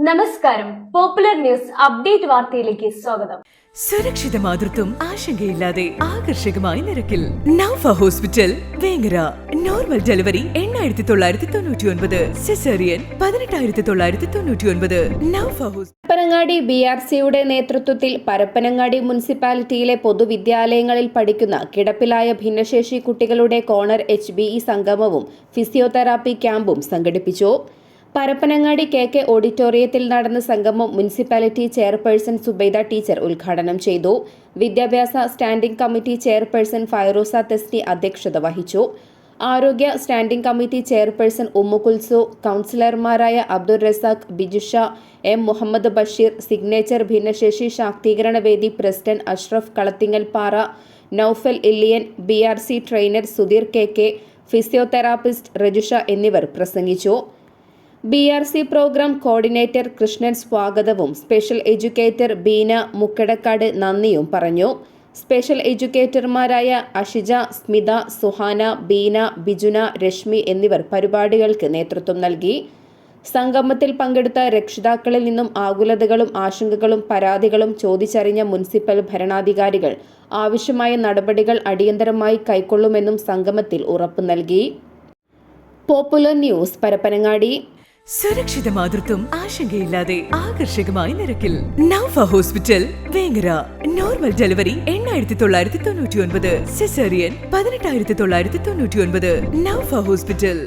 നമസ്കാരം. Popular news update വാർത്തയിലേക്ക് സ്വാഗതം. സുരക്ഷിത മാതൃത്വം ആശങ്കയില്ലാതെ ആകർഷകമായ നിരക്കിൽ Naufa hospital Vengara. Normal delivery 8999, caesarean 18999. Naufa Parappanangadi BRCയുടെ നേതൃത്വത്തിൽ പരപ്പനങ്ങാടി മുനിസിപ്പാലിറ്റിയിലെ പൊതുവിദ്യാലയങ്ങളിൽ പഠിക്കുന്ന കിടപ്പിലായ ഭിന്നശേഷി കുട്ടികളുടെ കോണർ HBE സംഗമവും ഫിസിയോതെറാപ്പി ക്യാമ്പും സംഘടിപ്പിച്ചു. പരപ്പനങ്ങാടി KK ഓഡിറ്റോറിയത്തിൽ നടന്ന സംഗമം മുനിസിപ്പാലിറ്റി ചെയർപേഴ്സൺ സുബൈദ ടീച്ചർ ഉദ്ഘാടനം ചെയ്തു. വിദ്യാഭ്യാസ standing committee chairperson Fairusa Thesni അധ്യക്ഷത വഹിച്ചു. ആരോഗ്യ സ്റ്റാൻഡിംഗ് കമ്മിറ്റി ചെയർപേഴ്സൺ ഉമ്മുകുൽസു, കൗൺസിലർമാരായ അബ്ദുൾ റസാഖ്, ബിജുഷ, M. മുഹമ്മദ് ബഷീർ, സിഗ്നേച്ചർ ഭിന്നശേഷി ശാക്തീകരണ വേദി president Ashraf Kalathingalpara, Naufal Illiyan, BRC trainer Sudheer KK, physiotherapist Rajusha എന്നിവർ പ്രസംഗിച്ചു. BRC പ്രോഗ്രാം കോർഡിനേറ്റർ കൃഷ്ണൻ സ്വാഗതവും സ്പെഷ്യൽ എഡ്യൂക്കേറ്റർ ബീന മുക്കടക്കാട് നന്ദിയും പറഞ്ഞു. സ്പെഷ്യൽ എഡ്യൂക്കേറ്റർമാരായ അഷിജ, സ്മിത, സുഹാന, ബീന, ബിജുന, രശ്മി എന്നിവർ പരിപാടികൾക്ക് നേതൃത്വം നൽകി. സംഗമത്തിൽ പങ്കെടുത്ത രക്ഷിതാക്കളിൽ നിന്നും ആകുലതകളും ആശങ്കകളും പരാതികളും ചോദിച്ചറിഞ്ഞ മുനിസിപ്പൽ ഭരണാധികാരികൾ ആവശ്യമായ നടപടികൾ അടിയന്തരമായി കൈക്കൊള്ളുമെന്നും സംഗമത്തിൽ ഉറപ്പു നൽകി. Popular news Parappanangadi. സുരക്ഷിത മാതൃത്വം ആശങ്കയില്ലാതെ ആകർഷകമായ നിരക്കിൽ Naufa hospital Vengara. Normal delivery 8999, caesarean 18999. Naufa hospital.